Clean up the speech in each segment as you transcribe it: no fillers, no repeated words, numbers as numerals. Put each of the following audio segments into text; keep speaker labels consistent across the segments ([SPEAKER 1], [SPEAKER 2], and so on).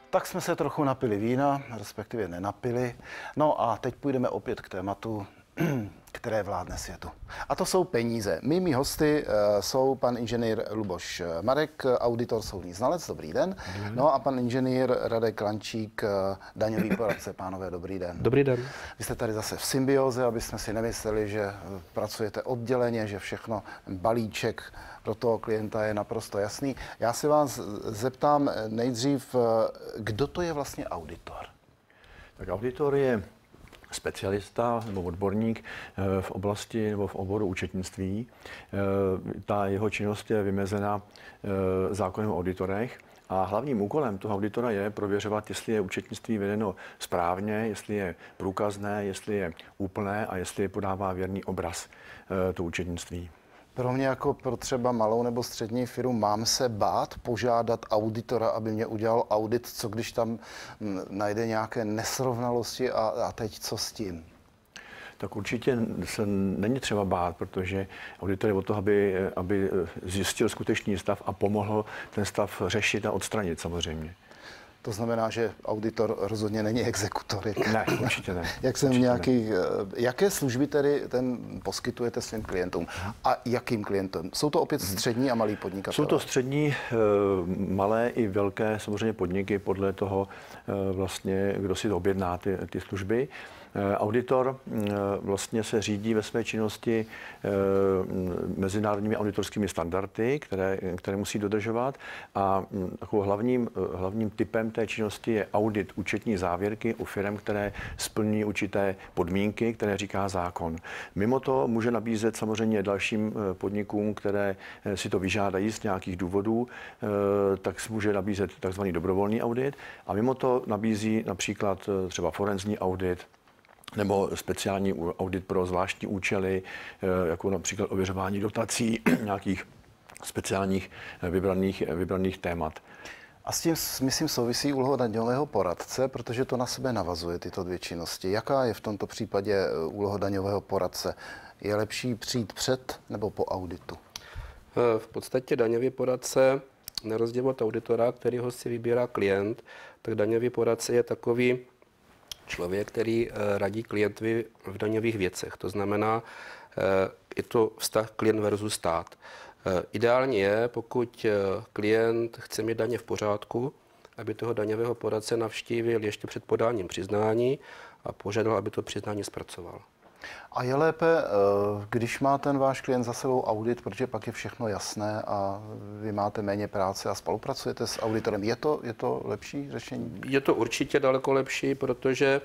[SPEAKER 1] Tak jsme se trochu napili vína, respektive nenapili. No a teď půjdeme opět k tématu, které vládne světu. A to jsou peníze. Mými hosty jsou pan inženýr Luboš Marek, auditor, soudní znalec, dobrý den. No a pan inženýr Radek Lančík, daňový poradce. Pánové, dobrý den.
[SPEAKER 2] Dobrý den.
[SPEAKER 1] Vy jste tady zase v symbioze, aby jsme si nemysleli, že pracujete odděleně, že všechno, balíček pro toho klienta je naprosto jasný. Já se vás zeptám nejdřív, kdo to je vlastně auditor?
[SPEAKER 2] Tak auditor je specialista nebo odborník v oblasti nebo v oboru účetnictví. Ta jeho činnost je vymezena zákonem o auditorech a hlavním úkolem toho auditora je prověřovat, jestli je účetnictví vedeno správně, jestli je průkazné, jestli je úplné a jestli podává věrný obraz to účetnictví.
[SPEAKER 1] Pro mě jako pro třeba malou nebo střední firmu mám se bát požádat auditora, aby mě udělal audit, co když tam najde nějaké nesrovnalosti a teď co s tím?
[SPEAKER 2] Tak určitě se není třeba bát, protože auditor je o to, aby zjistil skutečný stav a pomohl ten stav řešit a odstranit samozřejmě.
[SPEAKER 1] To znamená, že auditor rozhodně není exekutor.
[SPEAKER 2] Ne, určitě ne.
[SPEAKER 1] Jaké služby tedy poskytujete svým klientům? A jakým klientům? Jsou to opět střední a malí podnikatelé?
[SPEAKER 2] Jsou to střední, malé i velké samozřejmě podniky podle toho vlastně, kdo si to objedná ty služby. Auditor vlastně se řídí ve své činnosti mezinárodními auditorskými standardy, které musí dodržovat a takovou hlavním typem té činnosti je audit účetní závěrky u firem, které splní určité podmínky, které říká zákon. Mimo to může nabízet samozřejmě dalším podnikům, které si to vyžádají z nějakých důvodů, tak může nabízet takzvaný dobrovolný audit a mimo to nabízí například třeba forenzní audit, nebo speciální audit pro zvláštní účely, jako například ověřování dotací, nějakých speciálních vybraných témat.
[SPEAKER 1] A s tím, myslím, souvisí úloha daňového poradce, protože to na sebe navazuje tyto dvě činnosti. Jaká je v tomto případě úloha daňového poradce? Je lepší přijít před nebo po auditu?
[SPEAKER 3] V podstatě daňový poradce, na rozdíl od auditora, kterýho si vybírá klient, tak daňový poradce je takový člověk, který radí klientovi v daňových věcech. To znamená, je to vztah klient versus stát. Ideální je, pokud klient chce mít daně v pořádku, aby toho daňového poradce navštívil ještě před podáním přiznání a požádal, aby to přiznání zpracoval.
[SPEAKER 1] A je lépe, když má ten váš klient za sebou audit, protože pak je všechno jasné a vy máte méně práce a spolupracujete s auditorem. Je to lepší řešení?
[SPEAKER 3] Je to určitě daleko lepší, protože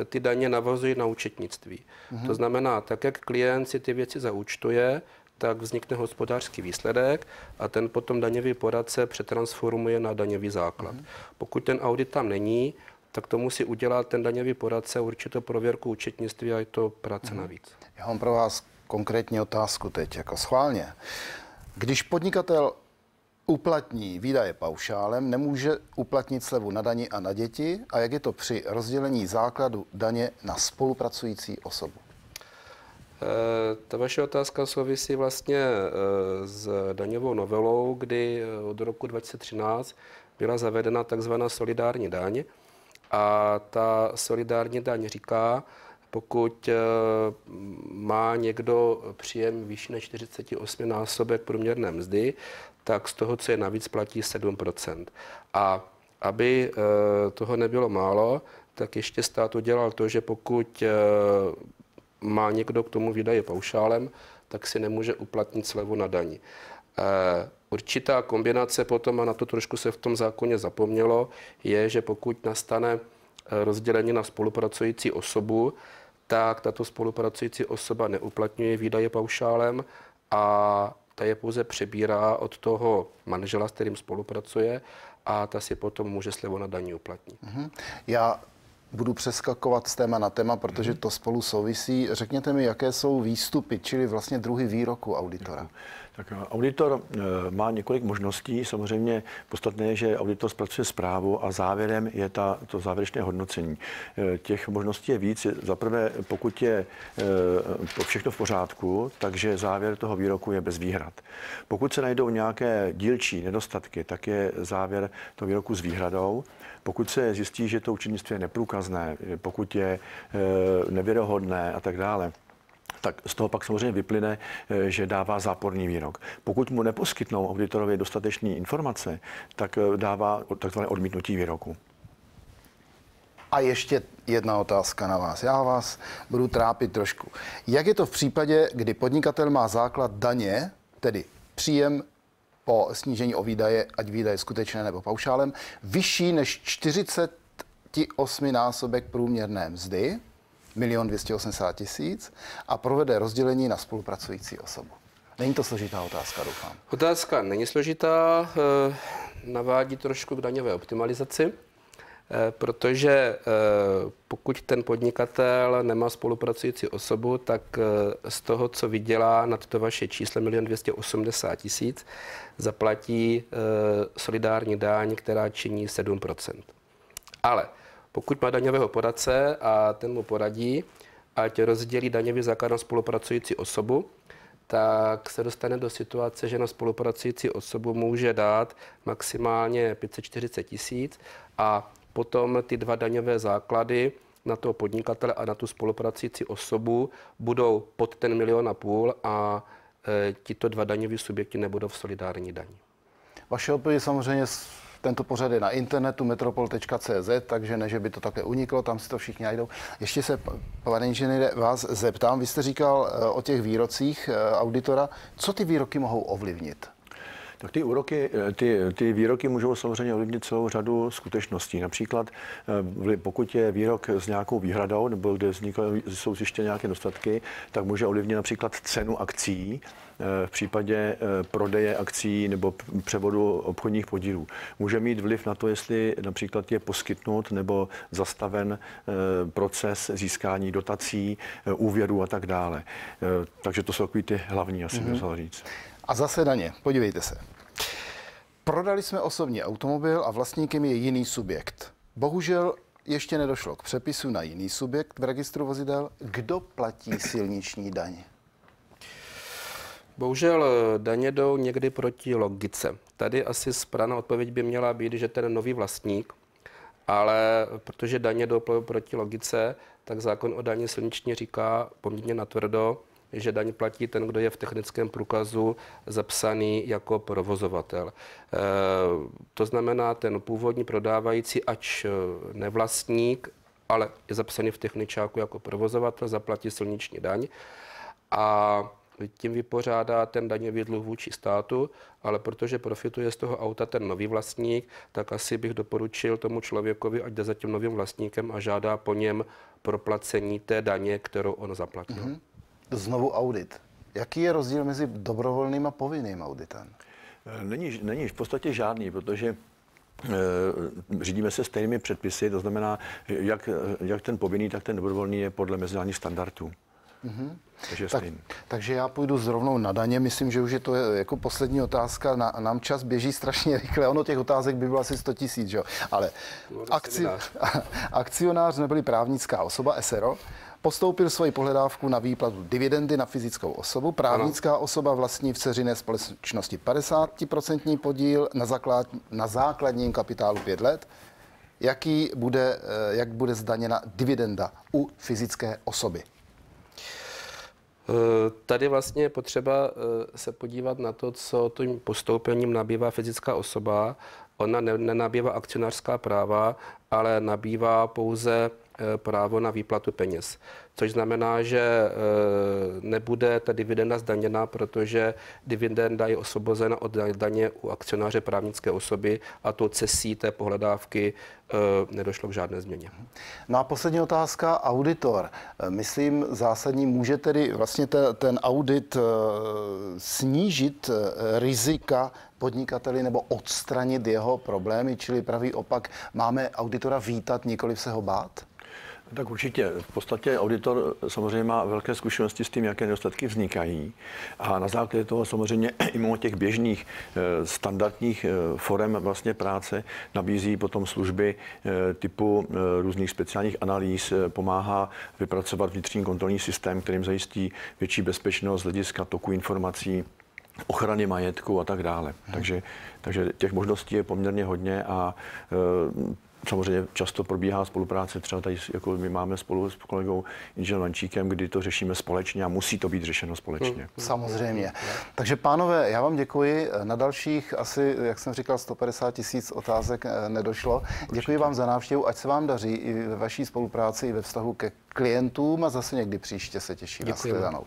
[SPEAKER 3] ty daně navazují na účetnictví. To znamená, tak jak klient si ty věci zaúčtuje, tak vznikne hospodářský výsledek a ten potom daňový poradce přetransformuje na daňový základ. Pokud ten audit tam není, tak to musí udělat ten daňový poradce určitou prověrku účetnictví a je to práce navíc.
[SPEAKER 1] Já mám pro vás konkrétní otázku teď, jako schválně. Když podnikatel uplatní výdaje paušálem, nemůže uplatnit slevu na dani a na děti, a jak je to při rozdělení základu daně na spolupracující osobu?
[SPEAKER 3] Ta vaše otázka souvisí vlastně s daňovou novelou, kdy od roku 2013 byla zavedena takzvaná solidární daň. A ta solidární daň říká, pokud má někdo příjem vyšší než 48násobek průměrné mzdy, tak z toho, co je navíc, platí 7%. A aby toho nebylo málo, tak ještě stát udělal to, že pokud má někdo k tomu výdaje paušálem, tak si nemůže uplatnit slevu na dani. Určitá kombinace potom, a na to trošku se v tom zákoně zapomnělo, je, že pokud nastane rozdělení na spolupracující osobu, tak tato spolupracující osoba neuplatňuje výdaje paušálem a ta je pouze přebírá od toho manžela, s kterým spolupracuje, a ta si potom může slevu na daní uplatnit.
[SPEAKER 1] Já budu přeskakovat z téma na téma, protože to spolu souvisí. Řekněte mi, jaké jsou výstupy, čili vlastně druhy výroku auditora.
[SPEAKER 2] Tak auditor má několik možností. Samozřejmě podstatné je, že auditor zpracuje zprávu a závěrem je to závěrečné hodnocení. Těch možností je víc. Za prvé, pokud je všechno v pořádku, takže závěr toho výroku je bez výhrad. Pokud se najdou nějaké dílčí nedostatky, tak je závěr toho výroku s výhradou. Pokud se zjistí, že to účetnictví je neprůkazné, pokud je nevěrohodné a tak dále, tak z toho pak samozřejmě vyplyne, že dává záporný výrok. Pokud mu neposkytnou auditorovi dostatečné informace, tak dává takzvané odmítnutí výroku.
[SPEAKER 1] A ještě jedna otázka na vás. Já vás budu trápit trošku. Jak je to v případě, kdy podnikatel má základ daně, tedy příjem po snížení o výdaje, ať výdaje skutečné nebo paušálem, vyšší než 48násobek průměrné mzdy, 1 280 000, a provede rozdělení na spolupracující osobu? Není to složitá otázka, doufám.
[SPEAKER 3] Otázka není složitá, navádí trošku k daňové optimalizaci, protože pokud ten podnikatel nemá spolupracující osobu, tak z toho, co vydělá nad to vaše číslo 1 280 000, zaplatí solidární daň, která činí 7%. Ale pokud má daňového poradce a ten mu poradí, ať rozdělí daňový základ na spolupracující osobu, tak se dostane do situace, že na spolupracující osobu může dát maximálně 540 000 a potom ty dva daňové základy na toho podnikatele a na tu spolupracující osobu budou pod ten 1,5 milionu a tito dva daňoví subjekty nebudou v solidární dani.
[SPEAKER 1] Vaše odpověď samozřejmě, tento pořad je na internetu metropol.cz, takže ne, že by to také uniklo, tam si to všichni najdou. Ještě se, pane inženýre, vás zeptám, vy jste říkal o těch výrocích auditora, co ty výroky mohou ovlivnit?
[SPEAKER 2] Tak ty výroky můžou samozřejmě ovlivnit celou řadu skutečností. Například pokud je výrok s nějakou výhradou nebo kde jsou zjištěny nějaké nedostatky, tak může ovlivnit například cenu akcií v případě prodeje akcií nebo převodu obchodních podílů. Může mít vliv na to, jestli například je poskytnut nebo zastaven proces získání dotací, úvěrů a tak dále. Takže to jsou takový ty hlavní, asi musel říct.
[SPEAKER 1] A zase daně, podívejte se. Prodali jsme osobní automobil a vlastníkem je jiný subjekt. Bohužel ještě nedošlo k přepisu na jiný subjekt v registru vozidel. Kdo platí silniční daň?
[SPEAKER 3] Bohužel daně jdou někdy proti logice. Tady asi správná odpověď by měla být, že ten nový vlastník, ale protože daně jdou proti logice, tak zákon o dani silniční říká poměrně natvrdo, že daň platí ten, kdo je v technickém průkazu zapsaný jako provozovatel. To znamená, ten původní prodávající, ač nevlastník, ale je zapsaný v techničáku jako provozovatel, zaplatí silniční daň a tím vypořádá ten daňový dluh vůči státu, ale protože profituje z toho auta ten nový vlastník, tak asi bych doporučil tomu člověkovi, ať jde za tím novým vlastníkem a žádá po něm proplacení té daně, kterou on zaplatil. Mm-hmm.
[SPEAKER 1] Znovu audit. Jaký je rozdíl mezi dobrovolným a povinným auditem?
[SPEAKER 2] Není v podstatě žádný, protože řídíme se stejnými předpisy, to znamená, jak ten povinný, tak ten dobrovolný je podle mezinárodních standardů.
[SPEAKER 1] Mm-hmm. Takže já půjdu zrovnou na daně. Myslím, že už je to jako poslední otázka. Nám čas běží strašně rychle. Ono těch otázek by bylo asi 100 000, že jo? Ale akcionář neboli právnická osoba, SRO, postoupil svoji pohledávku na výplatu dividendy na fyzickou osobu. Právnická osoba vlastní v dceřiné společnosti 50% podíl na základním kapitálu 5 let. Jak bude zdaněna dividenda u fyzické osoby?
[SPEAKER 3] Tady vlastně je potřeba se podívat na to, co tím postoupením nabývá fyzická osoba. Ona nenabývá akcionářská práva, ale nabývá pouze právo na výplatu peněz. Což znamená, že nebude ta dividenda zdaněna, protože dividenda je osvobozena od daně u akcionáře právnické osoby a tou cesí té pohledávky nedošlo k žádné změně.
[SPEAKER 1] No a poslední otázka, auditor. Myslím zásadní, může tedy vlastně ten audit snížit rizika podnikateli nebo odstranit jeho problémy, čili pravý opak, máme auditora vítat, nikoliv se ho bát?
[SPEAKER 2] Tak určitě. V podstatě auditor samozřejmě má velké zkušenosti s tím, jaké nedostatky vznikají. A na základě toho samozřejmě i mimo těch běžných standardních forem vlastně práce nabízí potom služby typu různých speciálních analýz, pomáhá vypracovat vnitřní kontrolní systém, kterým zajistí větší bezpečnost z hlediska toku informací, ochrany majetku a tak dále. Takže těch možností je poměrně hodně a samozřejmě často probíhá spolupráce, třeba tady jako my máme spolu s kolegou inženýrem Vančíkem, kdy to řešíme společně a musí to být řešeno společně.
[SPEAKER 1] Samozřejmě. Takže pánové, já vám děkuji. Na dalších asi, jak jsem říkal, 150 000 otázek nedošlo. Děkuji vám za návštěvu, ať se vám daří i ve vaší spolupráci, i ve vztahu ke klientům a zase někdy příště se těším. Na shledanou.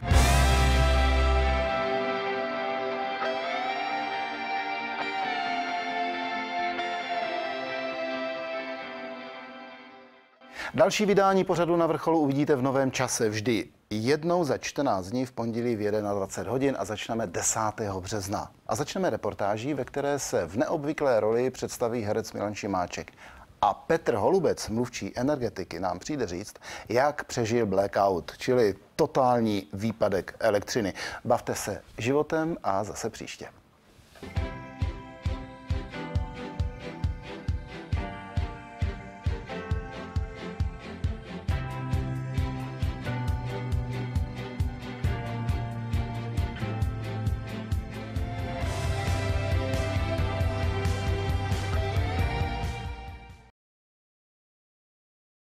[SPEAKER 1] Další vydání pořadu Na vrcholu uvidíte v novém čase vždy jednou za 14 dní v pondělí v 21 hodin a začneme 10. března. A začneme reportáží, ve které se v neobvyklé roli představí herec Milan Šimáček. A Petr Holubec, mluvčí energetiky, nám přijde říct, jak přežil blackout, čili totální výpadek elektřiny. Bavte se životem a zase příště.